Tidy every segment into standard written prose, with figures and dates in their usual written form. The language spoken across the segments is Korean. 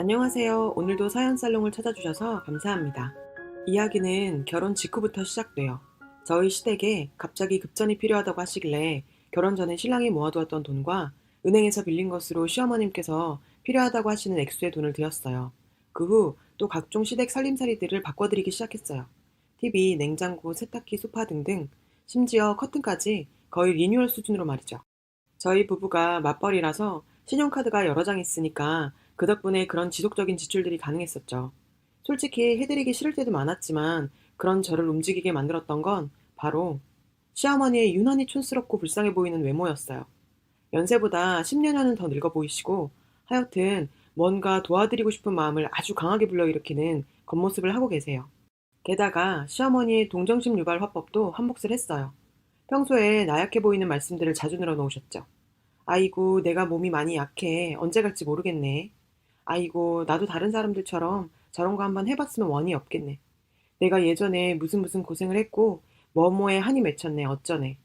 안녕하세요. 오늘도 사연 살롱을 찾아주셔서 감사합니다. 이야기는 결혼 직후부터 시작돼요. 저희 시댁에 갑자기 급전이 필요하다고 하시길래 결혼 전에 신랑이 모아두었던 돈과 은행에서 빌린 것으로 시어머님께서 필요하다고 하시는 액수의 돈을 드렸어요. 그 후 또 각종 시댁 살림살이들을 바꿔드리기 시작했어요. TV, 냉장고, 세탁기, 소파 등등, 심지어 커튼까지 거의 리뉴얼 수준으로 말이죠. 저희 부부가 맞벌이라서 신용카드가 여러 장 있으니까 그 덕분에 그런 지속적인 지출들이 가능했었죠. 솔직히 해드리기 싫을 때도 많았지만 그런 저를 움직이게 만들었던 건 바로 시어머니의 유난히 촌스럽고 불쌍해 보이는 외모였어요. 연세보다 10년여는 더 늙어 보이시고 하여튼 뭔가 도와드리고 싶은 마음을 아주 강하게 불러일으키는 겉모습을 하고 계세요. 게다가 시어머니의 동정심 유발 화법도 한몫을 했어요. 평소에 나약해 보이는 말씀들을 자주 늘어놓으셨죠. 아이고, 내가 몸이 많이 약해. 언제 갈지 모르겠네. 아이고, 나도 다른 사람들처럼 저런 거 한번 해봤으면 원이 없겠네. 내가 예전에 무슨 고생을 했고, 뭐뭐에 한이 맺혔네. 어쩌네.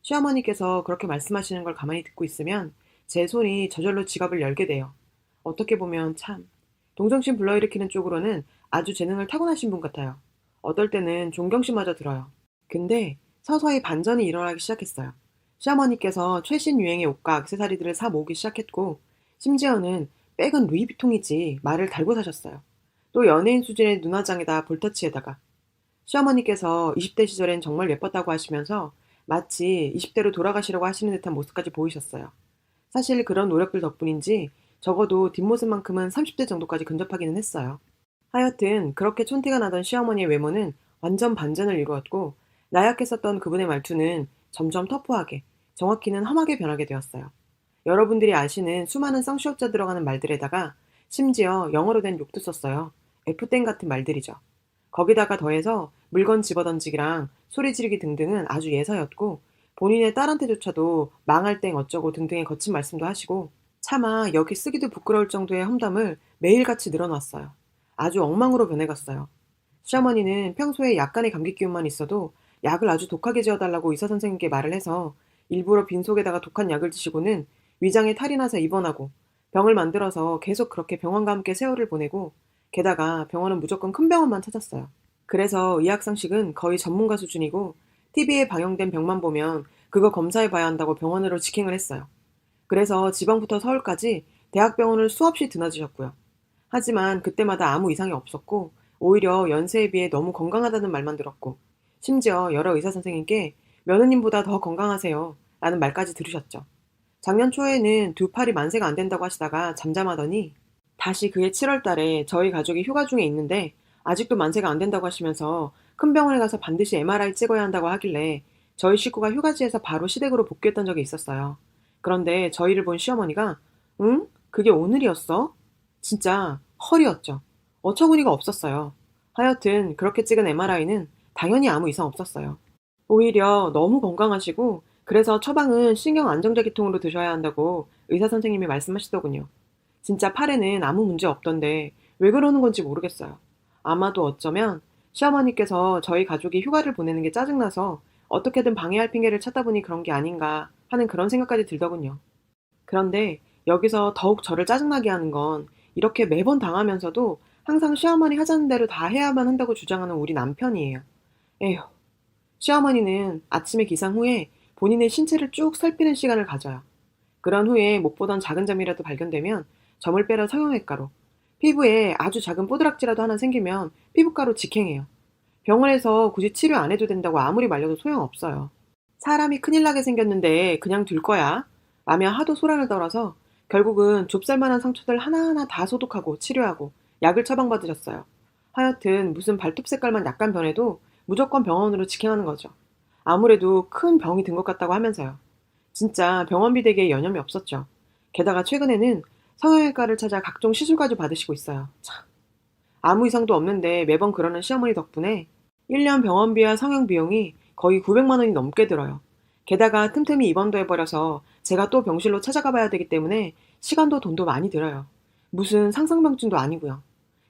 시어머니께서 그렇게 말씀하시는 걸 가만히 듣고 있으면 제 손이 저절로 지갑을 열게 돼요. 어떻게 보면 참, 동정심 불러일으키는 쪽으로는 아주 재능을 타고나신 분 같아요. 어떨 때는 존경심마저 들어요. 근데 서서히 반전이 일어나기 시작했어요. 시어머니께서 최신 유행의 옷과 액세서리들을 사 모으기 시작했고, 심지어는 백은 루이비통이지 말을 달고 사셨어요. 또 연예인 수준의 눈화장에다 볼터치에다가 시어머니께서 20대 시절엔 정말 예뻤다고 하시면서 마치 20대로 돌아가시려고 하시는 듯한 모습까지 보이셨어요. 사실 그런 노력들 덕분인지 적어도 뒷모습만큼은 30대 정도까지 근접하기는 했어요. 하여튼 그렇게 촌티가 나던 시어머니의 외모는 완전 반전을 이루었고 나약했었던 그분의 말투는 점점 터프하게, 정확히는 험하게 변하게 되었어요. 여러분들이 아시는 수많은 쌍시옷자 들어가는 말들에다가 심지어 영어로 된 욕도 썼어요. F땡 같은 말들이죠. 거기다가 더해서 물건 집어던지기랑 소리 지르기 등등은 아주 예사였고 본인의 딸한테조차도 망할 땡 어쩌고 등등의 거친 말씀도 하시고 차마 여기 쓰기도 부끄러울 정도의 험담을 매일같이 늘어놨어요. 아주 엉망으로 변해갔어요. 시어머니는 평소에 약간의 감기 기운만 있어도 약을 아주 독하게 지어달라고 의사 선생님께 말을 해서 일부러 빈속에다가 독한 약을 드시고는 위장에 탈이 나서 입원하고 병을 만들어서 계속 그렇게 병원과 함께 세월을 보내고 게다가 병원은 무조건 큰 병원만 찾았어요. 그래서 의학 상식은 거의 전문가 수준이고 TV에 방영된 병만 보면 그거 검사해 봐야 한다고 병원으로 직행을 했어요. 그래서 지방부터 서울까지 대학병원을 수없이 드나드셨고요. 하지만 그때마다 아무 이상이 없었고 오히려 연세에 비해 너무 건강하다는 말만 들었고 심지어 여러 의사 선생님께 며느님보다 더 건강하세요 라는 말까지 들으셨죠. 작년 초에는 두 팔이 만세가 안 된다고 하시다가 잠잠하더니 다시 그해 7월 달에 저희 가족이 휴가 중에 있는데 아직도 만세가 안 된다고 하시면서 큰 병원에 가서 반드시 MRI 찍어야 한다고 하길래 저희 식구가 휴가지에서 바로 시댁으로 복귀했던 적이 있었어요. 그런데 저희를 본 시어머니가 응? 그게 오늘이었어? 진짜 헐이었죠. 어처구니가 없었어요. 하여튼 그렇게 찍은 MRI는 당연히 아무 이상 없었어요. 오히려 너무 건강하시고 그래서 처방은 신경 안정제기통으로 드셔야 한다고 의사 선생님이 말씀하시더군요. 진짜 팔에는 아무 문제 없던데 왜 그러는 건지 모르겠어요. 아마도 어쩌면 시어머니께서 저희 가족이 휴가를 보내는 게 짜증나서 어떻게든 방해할 핑계를 찾다 보니 그런 게 아닌가 하는 그런 생각까지 들더군요. 그런데 여기서 더욱 저를 짜증나게 하는 건 이렇게 매번 당하면서도 항상 시어머니 하자는 대로 다 해야만 한다고 주장하는 우리 남편이에요. 에휴, 시어머니는 아침에 기상 후에 본인의 신체를 쭉 살피는 시간을 가져요. 그런 후에 못 보던 작은 점이라도 발견되면 점을 빼러 성형외과로, 피부에 아주 작은 뽀드락지라도 하나 생기면 피부과로 직행해요. 병원에서 굳이 치료 안 해도 된다고 아무리 말려도 소용없어요. 사람이 큰일 나게 생겼는데 그냥 둘 거야? 라며 하도 소란을 떨어서 결국은 좁쌀만한 상처들 하나하나 다 소독하고 치료하고 약을 처방받으셨어요. 하여튼 무슨 발톱 색깔만 약간 변해도 무조건 병원으로 직행하는 거죠. 아무래도 큰 병이 든 것 같다고 하면서요. 진짜 병원비 대기에 여념이 없었죠. 게다가 최근에는 성형외과를 찾아 각종 시술까지 받으시고 있어요. 참. 아무 이상도 없는데 매번 그러는 시어머니 덕분에 1년 병원비와 성형 비용이 거의 900만 원이 넘게 들어요. 게다가 틈틈이 입원도 해버려서 제가 또 병실로 찾아가 봐야 되기 때문에 시간도 돈도 많이 들어요. 무슨 상상병증도 아니고요.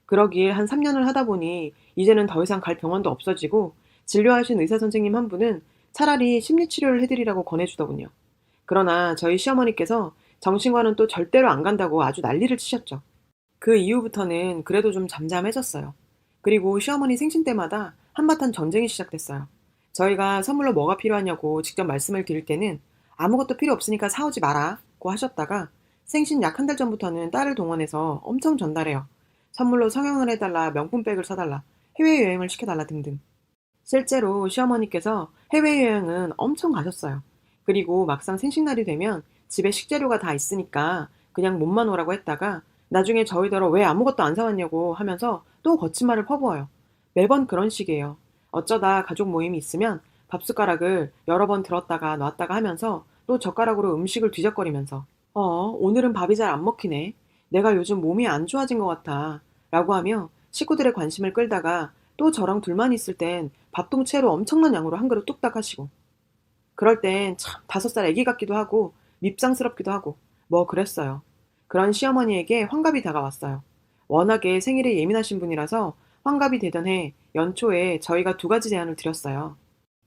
그러길 한 3년을 하다 보니 이제는 더 이상 갈 병원도 없어지고 진료하신 의사 선생님 한 분은 차라리 심리치료를 해드리라고 권해주더군요. 그러나 저희 시어머니께서 정신과는 또 절대로 안 간다고 아주 난리를 치셨죠. 그 이후부터는 그래도 좀 잠잠해졌어요. 그리고 시어머니 생신 때마다 한바탕 전쟁이 시작됐어요. 저희가 선물로 뭐가 필요하냐고 직접 말씀을 드릴 때는 아무것도 필요 없으니까 사오지 마라고 하셨다가 생신 약 한 달 전부터는 딸을 동원해서 엄청 전달해요. 선물로 성형을 해달라, 명품백을 사달라, 해외여행을 시켜달라 등등. 실제로 시어머니께서 해외여행은 엄청 가셨어요. 그리고 막상 생신날이 되면 집에 식재료가 다 있으니까 그냥 몸만 오라고 했다가 나중에 저희더러 왜 아무것도 안 사왔냐고 하면서 또 거친 말을 퍼부어요. 매번 그런 식이에요. 어쩌다 가족 모임이 있으면 밥숟가락을 여러 번 들었다가 놨다가 하면서 또 젓가락으로 음식을 뒤적거리면서 오늘은 밥이 잘 안 먹히네. 내가 요즘 몸이 안 좋아진 것 같아. 라고 하며 식구들의 관심을 끌다가 또 저랑 둘만 있을 땐 밥통째로 엄청난 양으로 한 그릇 뚝딱 하시고 그럴 땐 참 5살 애기 같기도 하고 밉상스럽기도 하고 뭐 그랬어요. 그런 시어머니에게 환갑이 다가왔어요. 워낙에 생일에 예민하신 분이라서 환갑이 되던 해 연초에 저희가 2가지 제안을 드렸어요.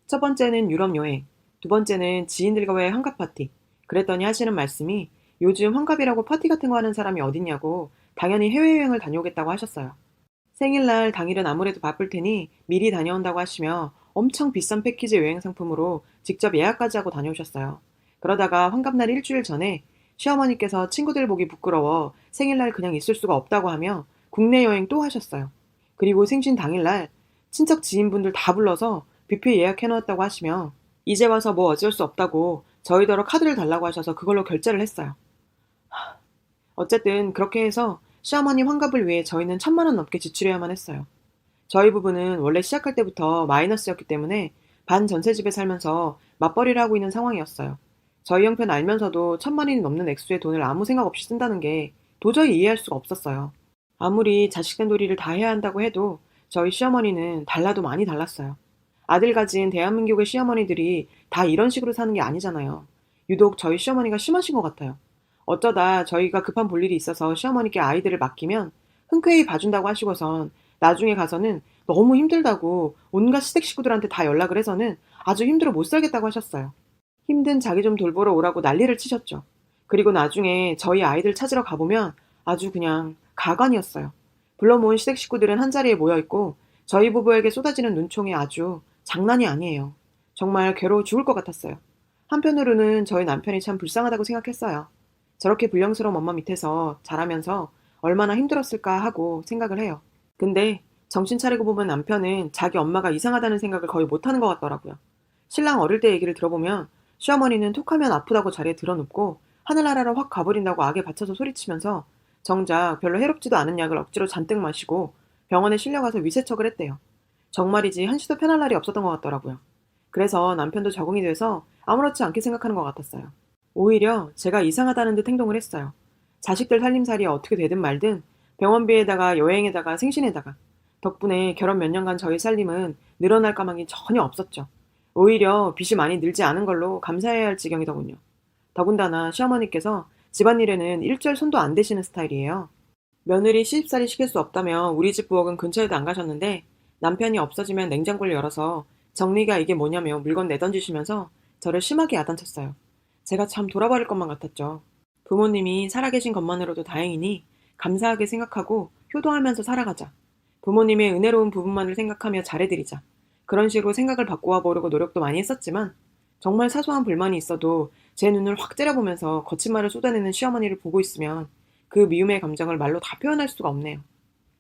첫 번째는 유럽 여행, 두 번째는 지인들과의 환갑 파티. 그랬더니 하시는 말씀이 요즘 환갑이라고 파티 같은 거 하는 사람이 어딨냐고 당연히 해외여행을 다녀오겠다고 하셨어요. 생일날 당일은 아무래도 바쁠 테니 미리 다녀온다고 하시며 엄청 비싼 패키지 여행 상품으로 직접 예약까지 하고 다녀오셨어요. 그러다가 환갑날 일주일 전에 시어머니께서 친구들 보기 부끄러워 생일날 그냥 있을 수가 없다고 하며 국내 여행 또 하셨어요. 그리고 생신 당일날 친척 지인분들 다 불러서 뷔페 예약해놓았다고 하시며 이제 와서 뭐 어쩔 수 없다고 저희더러 카드를 달라고 하셔서 그걸로 결제를 했어요. 어쨌든 그렇게 해서 시어머니 환갑을 위해 저희는 1,000만 원 넘게 지출해야만 했어요. 저희 부부는 원래 시작할 때부터 마이너스였기 때문에 반 전세집에 살면서 맞벌이를 하고 있는 상황이었어요. 저희 형편 알면서도 1,000만 원이 넘는 액수의 돈을 아무 생각 없이 쓴다는 게 도저히 이해할 수가 없었어요. 아무리 자식된 도리를 다 해야 한다고 해도 저희 시어머니는 달라도 많이 달랐어요. 아들 가진 대한민국의 시어머니들이 다 이런 식으로 사는 게 아니잖아요. 유독 저희 시어머니가 심하신 것 같아요. 어쩌다 저희가 급한 볼일이 있어서 시어머니께 아이들을 맡기면 흔쾌히 봐준다고 하시고선 나중에 가서는 너무 힘들다고 온갖 시댁 식구들한테 다 연락을 해서는 아주 힘들어 못 살겠다고 하셨어요. 힘든 자기 좀 돌보러 오라고 난리를 치셨죠. 그리고 나중에 저희 아이들 찾으러 가보면 아주 그냥 가관이었어요. 불러 모은 시댁 식구들은 한자리에 모여있고 저희 부부에게 쏟아지는 눈총이 아주 장난이 아니에요. 정말 괴로워 죽을 것 같았어요. 한편으로는 저희 남편이 참 불쌍하다고 생각했어요. 저렇게 불량스러운 엄마 밑에서 자라면서 얼마나 힘들었을까 하고 생각을 해요. 근데 정신 차리고 보면 남편은 자기 엄마가 이상하다는 생각을 거의 못하는 것 같더라고요. 신랑 어릴 때 얘기를 들어보면 시어머니는 톡하면 아프다고 자리에 드러눕고 하늘나라로 확 가버린다고 악에 받쳐서 소리치면서 정작 별로 해롭지도 않은 약을 억지로 잔뜩 마시고 병원에 실려가서 위세척을 했대요. 정말이지 한시도 편할 날이 없었던 것 같더라고요. 그래서 남편도 적응이 돼서 아무렇지 않게 생각하는 것 같았어요. 오히려 제가 이상하다는 듯 행동을 했어요. 자식들 살림살이에 어떻게 되든 말든 병원비에다가 여행에다가 생신에다가 덕분에 결혼 몇 년간 저희 살림은 늘어날 까망이 전혀 없었죠. 오히려 빚이 많이 늘지 않은 걸로 감사해야 할 지경이더군요. 더군다나 시어머니께서 집안일에는 일절 손도 안 대시는 스타일이에요. 며느리 시집살이 시킬 수 없다며 우리 집 부엌은 근처에도 안 가셨는데 남편이 없어지면 냉장고를 열어서 정리가 이게 뭐냐며 물건 내던지시면서 저를 심하게 야단쳤어요. 제가 참 돌아버릴 것만 같았죠. 부모님이 살아계신 것만으로도 다행이니 감사하게 생각하고 효도하면서 살아가자. 부모님의 은혜로운 부분만을 생각하며 잘해드리자. 그런 식으로 생각을 바꾸어 보려고 노력도 많이 했었지만 정말 사소한 불만이 있어도 제 눈을 확 째려보면서 거친 말을 쏟아내는 시어머니를 보고 있으면 그 미움의 감정을 말로 다 표현할 수가 없네요.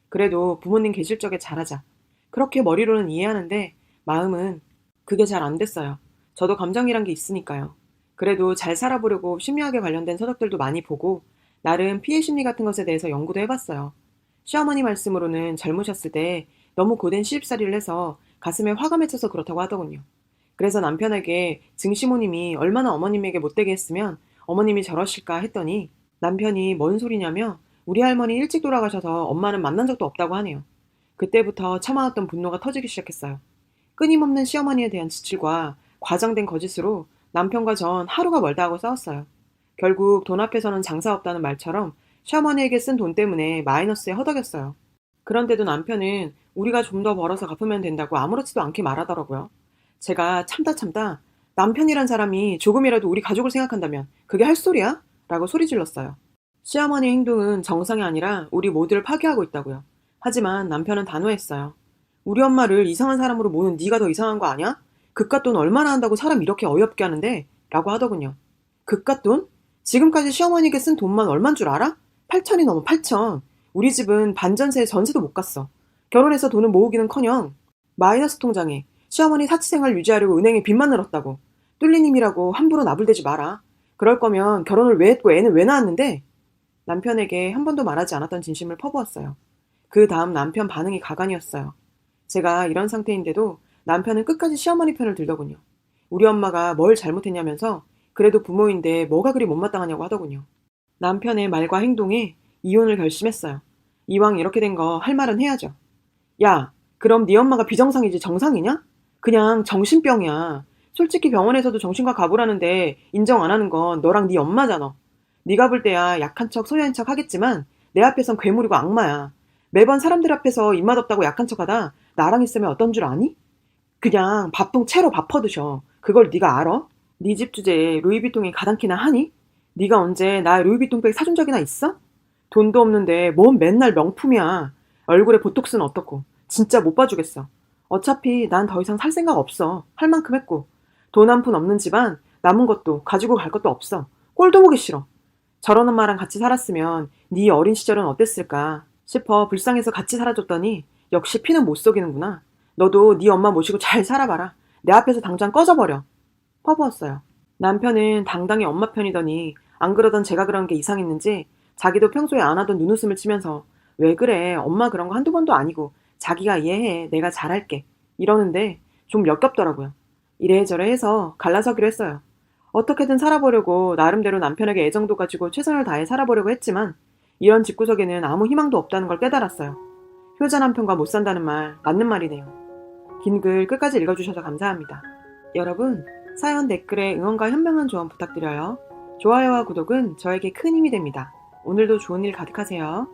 그래도 부모님 계실 적에 잘하자. 그렇게 머리로는 이해하는데 마음은 그게 잘 안 됐어요. 저도 감정이란 게 있으니까요. 그래도 잘 살아보려고 심리학에 관련된 서적들도 많이 보고 나름 피해 심리 같은 것에 대해서 연구도 해봤어요. 시어머니 말씀으로는 젊으셨을 때 너무 고된 시집살이를 해서 가슴에 화가 맺혀서 그렇다고 하더군요. 그래서 남편에게 증시모님이 얼마나 어머님에게 못되게 했으면 어머님이 저러실까 했더니 남편이 뭔 소리냐며 우리 할머니 일찍 돌아가셔서 엄마는 만난 적도 없다고 하네요. 그때부터 참아왔던 분노가 터지기 시작했어요. 끊임없는 시어머니에 대한 지출과 과장된 거짓으로 남편과 전 하루가 멀다 하고 싸웠어요. 결국 돈 앞에서는 장사 없다는 말처럼 시어머니에게 쓴 돈 때문에 마이너스에 허덕였어요. 그런데도 남편은 우리가 좀 더 벌어서 갚으면 된다고 아무렇지도 않게 말하더라고요. 제가 참다 남편이란 사람이 조금이라도 우리 가족을 생각한다면 그게 할 소리야? 라고 소리 질렀어요. 시어머니의 행동은 정상이 아니라 우리 모두를 파괴하고 있다고요. 하지만 남편은 단호했어요. 우리 엄마를 이상한 사람으로 보는 네가 더 이상한 거 아니야? 그깟 돈 얼마나 한다고 사람 이렇게 어이없게 하는데? 라고 하더군요. 그깟 돈? 지금까지 시어머니에게 쓴 돈만 얼만 줄 알아? 8천이 넘어 8천. 우리 집은 반전세에 전세도 못 갔어. 결혼해서 돈을 모으기는커녕 마이너스 통장에 시어머니 사치생활 유지하려고 은행에 빚만 늘었다고. 뚫린 힘이라고 함부로 나불대지 마라. 그럴 거면 결혼을 왜 했고 애는 왜 낳았는데? 남편에게 한 번도 말하지 않았던 진심을 퍼부었어요. 그 다음 남편 반응이 가관이었어요. 제가 이런 상태인데도 남편은 끝까지 시어머니 편을 들더군요. 우리 엄마가 뭘 잘못했냐면서 그래도 부모인데 뭐가 그리 못마땅하냐고 하더군요. 남편의 말과 행동에 이혼을 결심했어요. 이왕 이렇게 된 거 할 말은 해야죠. 야, 그럼 네 엄마가 비정상이지 정상이냐? 그냥 정신병이야. 솔직히 병원에서도 정신과 가보라는데 인정 안 하는 건 너랑 네 엄마잖아. 네가 볼 때야 약한 척 소녀인 척 하겠지만 내 앞에선 괴물이고 악마야. 매번 사람들 앞에서 입맛 없다고 약한 척하다 나랑 있으면 어떤 줄 아니? 그냥 밥통 채로 밥 퍼드셔. 그걸 네가 알아? 네 집 주제에 루이비통이 가당키나 하니? 네가 언제 나 루이비통백 사준 적이나 있어? 돈도 없는데 뭔 맨날 명품이야. 얼굴에 보톡스는 어떻고. 진짜 못 봐주겠어. 어차피 난 더 이상 살 생각 없어. 할 만큼 했고. 돈 한 푼 없는 집안 남은 것도 가지고 갈 것도 없어. 꼴도 보기 싫어. 저런 엄마랑 같이 살았으면 네 어린 시절은 어땠을까 싶어 불쌍해서 같이 살아줬더니 역시 피는 못 속이는구나. 너도 네 엄마 모시고 잘 살아봐라. 내 앞에서 당장 꺼져버려. 퍼부었어요. 남편은 당당히 엄마 편이더니 안 그러던 제가 그런 게 이상했는지 자기도 평소에 안 하던 눈웃음을 치면서 왜 그래 엄마 그런 거 한두 번도 아니고 자기가 이해해 내가 잘할게 이러는데 좀 역겹더라고요. 이래저래 해서 갈라서기로 했어요. 어떻게든 살아보려고 나름대로 남편에게 애정도 가지고 최선을 다해 살아보려고 했지만 이런 집구석에는 아무 희망도 없다는 걸 깨달았어요. 효자 남편과 못 산다는 말 맞는 말이네요. 긴 글 끝까지 읽어주셔서 감사합니다. 여러분 사연 댓글에 응원과 현명한 조언 부탁드려요. 좋아요와 구독은 저에게 큰 힘이 됩니다. 오늘도 좋은 일 가득하세요.